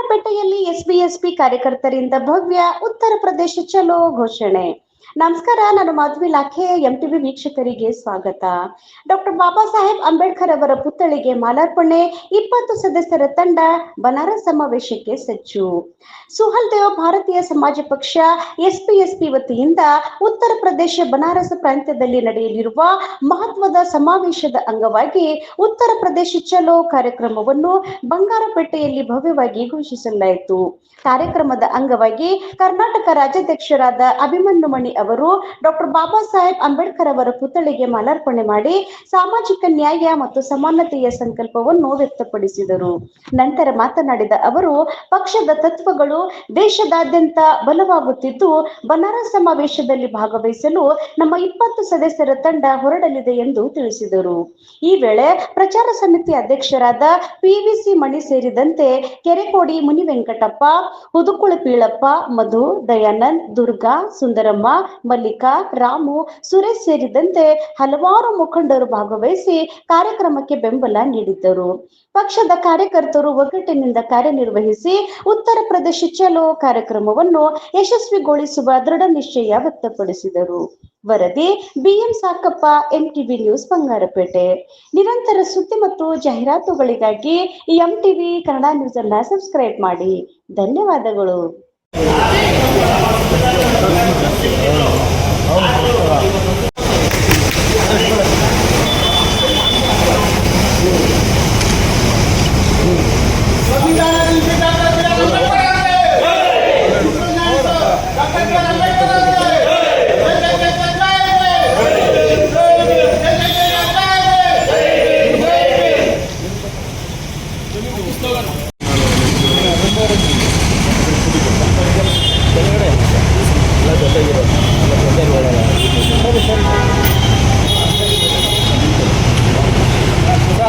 ಬಂಗಾರಪೇಟೆಯಲ್ಲಿ SBSP ಕಾರ್ಯಕರ್ತರಿಂದ ಭವ್ಯ ಉತ್ತರ ಪ್ರದೇಶ ಚಲೋ ಘೋಷಣೆ. ನಮಸ್ಕಾರ, ನಾನು ಮಾಧವಿ ಲಾಖೆ. ಎಂಟಿವಿ ವೀಕ್ಷಕರಿಗೆ ಸ್ವಾಗತ. ಡಾಕ್ಟರ್ ಬಾಬಾ ಸಾಹೇಬ್ ಅಂಬೇಡ್ಕರ್ ಅವರ ಪುತ್ಥಳಿಗೆ ಮಾಲಾರ್ಪಣೆ. 20 ಸದಸ್ಯರ ತಂಡ ಬನಾರಸ್ ಸಮಾವೇಶಕ್ಕೆ ಸಜ್ಜು. ಸುಹಲ್ ದೇವ್ ಭಾರತೀಯ ಸಮಾಜ ಪಕ್ಷ ಎಸ್ಪಿಎಸ್ಪಿ ವತಿಯಿಂದ ಉತ್ತರ ಪ್ರದೇಶ ಬನಾರಸ್ ಪ್ರಾಂತ್ಯದಲ್ಲಿ ನಡೆಯಲಿರುವ ಮಹತ್ವದ ಸಮಾವೇಶದ ಅಂಗವಾಗಿ ಉತ್ತರ ಪ್ರದೇಶ ಚಲೋ ಕಾರ್ಯಕ್ರಮವನ್ನು ಬಂಗಾರಪೇಟೆಯಲ್ಲಿ ಭವ್ಯವಾಗಿ ಘೋಷಿಸಲಾಯಿತು. ಕಾರ್ಯಕ್ರಮದ ಅಂಗವಾಗಿ ಕರ್ನಾಟಕ ರಾಜ್ಯಾಧ್ಯಕ್ಷರಾದ ಅಭಿಮನ್ಯು ಮಣಿ ಅವರು ಡಾಕ್ಟರ್ ಬಾಬಾ ಸಾಹೇಬ್ ಅಂಬೇಡ್ಕರ್ ಅವರ ಪುತ್ಥಳಿಗೆ ಮಾಲಾರ್ಪಣೆ ಮಾಡಿ ಸಾಮಾಜಿಕ ನ್ಯಾಯ ಮತ್ತು ಸಮಾನತೆಯ ಸಂಕಲ್ಪವನ್ನು ವ್ಯಕ್ತಪಡಿಸಿದರು. ನಂತರ ಮಾತನಾಡಿದ ಅವರು, ಪಕ್ಷದ ತತ್ವಗಳು ದೇಶದಾದ್ಯಂತ ಬಲವಾಗುತ್ತಿದ್ದು ಬನಾರಸ್ ಸಮಾವೇಶದಲ್ಲಿ ಭಾಗವಹಿಸಲು ನಮ್ಮ 20 ಸದಸ್ಯರ ತಂಡ ಹೊರಡಲಿದೆ ಎಂದು ತಿಳಿಸಿದರು. ಈ ವೇಳೆ ಪ್ರಚಾರ ಸಮಿತಿ ಅಧ್ಯಕ್ಷರಾದ ಪಿವಿಸಿ ಮಣಿ ಸೇರಿದಂತೆ ಕೆರೆಕೋಡಿ ಮುನಿವೆಂಕಟಪ್ಪ, ಹುದುಕುಳ ಪೀಳಪ್ಪ, ಮಧು, ದಯಾನಂದ್, ದುರ್ಗಾ, ಸುಂದರಮ್ಮ, ಮಲ್ಲಿಕಾ, ರಾಮು, ಸುರೇಶ್ ಸೇರಿದಂತೆ ಹಲವಾರು ಮುಖಂಡರು ಭಾಗವಹಿಸಿ ಕಾರ್ಯಕ್ರಮಕ್ಕೆ ಬೆಂಬಲ ನೀಡಿದ್ದರು. ಪಕ್ಷದ ಕಾರ್ಯಕರ್ತರು ಒಗ್ಗಟ್ಟಿನಿಂದ ಕಾರ್ಯನಿರ್ವಹಿಸಿ ಉತ್ತರ ಪ್ರದೇಶ ಚಲೋ ಕಾರ್ಯಕ್ರಮವನ್ನು ಯಶಸ್ವಿಗೊಳಿಸುವ ದೃಢ ನಿಶ್ಚಯ ವ್ಯಕ್ತಪಡಿಸಿದರು. ವರದಿ ಬಿಎಂ ಸಾಕಪ್ಪ, ಎಂಟಿವಿ ನ್ಯೂಸ್, ಬಂಗಾರಪೇಟೆ. ನಿರಂತರ ಸುದ್ದಿ ಮತ್ತು ಜಾಹೀರಾತುಗಳಿಗಾಗಿ ಎಂಟಿವಿ ಕನ್ನಡ ನ್ಯೂಸ್ ಅನ್ನ ಸಬ್ಸ್ಕ್ರೈಬ್ ಮಾಡಿ. ಧನ್ಯವಾದಗಳು.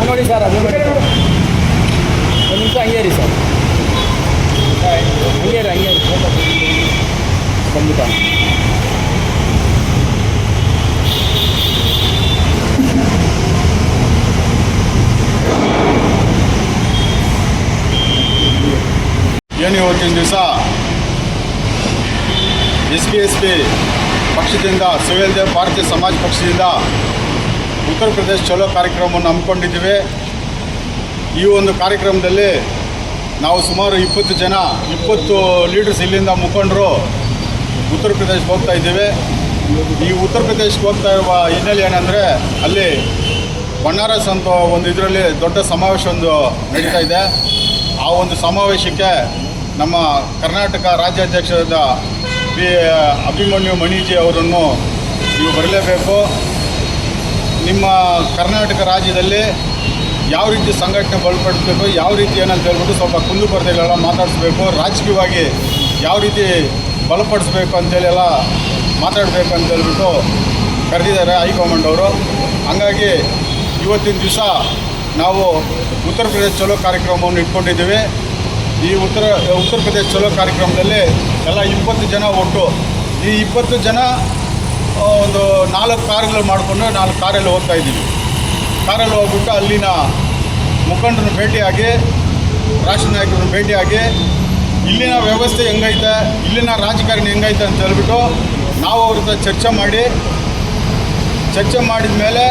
ನೋಡಿ ಸರ್, ಅದು ಒಂದು ನಿಮಿಷ ಹಂಗೆ ರೀ ಸರ್, ಹಂಗೆ ರೀ ಖಂಡಿತ. ಏನು ಇವತ್ತಿನ ದಿವಸ ಎಸ್ಪಿಎಸ್ಪಿ ಪಕ್ಷದಿಂದ ಸುಹೇಲ್ ದೇವ್ ಭಾರತೀಯ ಸಮಾಜ ಪಕ್ಷದಿಂದ ಉತ್ತರ ಪ್ರದೇಶ ಚಲೋ ಕಾರ್ಯಕ್ರಮವನ್ನು ಹಮ್ಮಿಕೊಂಡಿದ್ದೀವಿ. ಈ ಒಂದು ಕಾರ್ಯಕ್ರಮದಲ್ಲಿ ನಾವು ಸುಮಾರು 20 ಲೀಡರ್ಸ್ ಇಲ್ಲಿಂದ ಮುಖಂಡರು ಉತ್ತರ ಪ್ರದೇಶಕ್ಕೆ ಹೋಗ್ತಾ ಇದ್ದೀವಿ. ಈ ಉತ್ತರ ಪ್ರದೇಶಕ್ಕೆ ಹೋಗ್ತಾ ಇರುವ ಹಿನ್ನೆಲೆ ಏನಂದರೆ, ಅಲ್ಲಿ ಬನಾರಸ್ ಅಂತ ಒಂದು ಇದರಲ್ಲಿ ದೊಡ್ಡ ಸಮಾವೇಶ ಒಂದು ನಡೀತಾ ಇದೆ. ಆ ಒಂದು ಸಮಾವೇಶಕ್ಕೆ ನಮ್ಮ ಕರ್ನಾಟಕ ರಾಜ್ಯಾಧ್ಯಕ್ಷರಾದ ಅಭಿಮನ್ಯು ಮಣಿಜಿ ಅವರನ್ನು ನೀವು ಬರಲೇಬೇಕು. ನಿಮ್ಮ ಕರ್ನಾಟಕ ರಾಜ್ಯದಲ್ಲಿ ಯಾವ ರೀತಿ ಸಂಘಟನೆ ಬಲಪಡಿಸಬೇಕು, ಯಾವ ರೀತಿ ಏನಂತ ಹೇಳ್ಬಿಟ್ಟು ಸ್ವಲ್ಪ ಕುಂದುಕೊರತೆಗಳೆಲ್ಲ ಮಾತಾಡಿಸ್ಬೇಕು, ರಾಜಕೀಯವಾಗಿ ಯಾವ ರೀತಿ ಬಲಪಡಿಸ್ಬೇಕು ಅಂತೇಳಿ ಎಲ್ಲ ಮಾತಾಡಬೇಕು ಅಂತ ಹೇಳ್ಬಿಟ್ಟು ಕರೆದಿದ್ದಾರೆ ಹೈಕಮಾಂಡ್ ಅವರು. ಹಾಗಾಗಿ ಇವತ್ತಿನ ದಿವಸ ನಾವು ಉತ್ತರ ಪ್ರದೇಶ ಚಲೋ ಕಾರ್ಯಕ್ರಮವನ್ನು ಇಟ್ಕೊಂಡಿದ್ದೀವಿ. ಈ ಉತ್ತರ ಪ್ರದೇಶ ಚಲೋ ಕಾರ್ಯಕ್ರಮದಲ್ಲಿ ಎಲ್ಲ 20 ಜನ ಒಟ್ಟು. ಈ 20 ಜನ ಒಂದು 4 ಕಾರುಗಳು ಮಾಡಿಕೊಂಡು 4 ಕಾರಲ್ಲಿ ಹೋಗ್ತಾ ಇದ್ದೀವಿ. ಕಾರಲ್ಲಿ ಹೋಗ್ಬಿಟ್ಟು ಅಲ್ಲಿನ ಮುಖಂಡರನ್ನು ಭೇಟಿಯಾಗಿ, ರಾಷ್ಟ್ರ ನಾಯಕರನ್ನು ಭೇಟಿಯಾಗಿ, ಇಲ್ಲಿನ ವ್ಯವಸ್ಥೆ ಹೆಂಗೈತೆ, ಇಲ್ಲಿನ ರಾಜಕಾರಣಿ ಹೆಂಗೈತೆ ಅಂತ ಹೇಳ್ಬಿಟ್ಟು ನಾವು ಅವ್ರ ಹತ್ರ ಚರ್ಚೆ ಮಾಡಿದ ಮೇಲೆ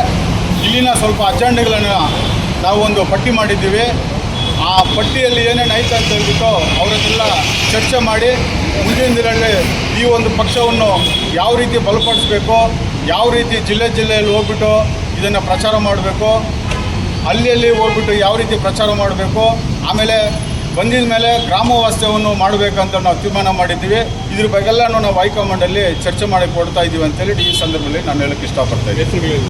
ಇಲ್ಲಿನ ಸ್ವಲ್ಪ ಅಜೆಂಡಗಳನ್ನು ನಾವು ಒಂದು ಪಟ್ಟಿ ಮಾಡಿದ್ದೀವಿ. ಆ ಪಟ್ಟಿಯಲ್ಲಿ ಏನೇನು ಐತೆ ಅಂತ ಹೇಳ್ಬಿಟ್ಟು ಅವ್ರ ಹತ್ರೆಲ್ಲ ಚರ್ಚೆ ಮಾಡಿ ಮುಂದಿನ ದಿನಗಳಲ್ಲಿ ಈ ಒಂದು ಪಕ್ಷವನ್ನು ಯಾವ ರೀತಿ ಬಲಪಡಿಸಬೇಕು, ಯಾವ ರೀತಿ ಜಿಲ್ಲೆಯಲ್ಲಿ ಹೋಗ್ಬಿಟ್ಟು ಇದನ್ನು ಪ್ರಚಾರ ಮಾಡಬೇಕು, ಅಲ್ಲಿ ಹೋಗ್ಬಿಟ್ಟು ಯಾವ ರೀತಿ ಪ್ರಚಾರ ಮಾಡಬೇಕು, ಆಮೇಲೆ ಬಂದಿದ ಮೇಲೆ ಗ್ರಾಮ ವಾಸ್ತವ್ಯವನ್ನು ಮಾಡಬೇಕಂತ ನಾವು ತೀರ್ಮಾನ ಮಾಡಿದ್ದೀವಿ. ಇದ್ರ ಬಗ್ಗೆಲ್ಲ ನಾವು ಹೈಕಮಾಂಡಲ್ಲಿ ಚರ್ಚೆ ಮಾಡಿ ಕೊಡ್ತಾ ಇದ್ದೀವಿ ಅಂತೇಳಿ ಈ ಸಂದರ್ಭದಲ್ಲಿ ನಾನು ಹೇಳೋಕ್ಕೆ ಇಷ್ಟಪಡ್ತಾ ಇದ್ದೀನಿ.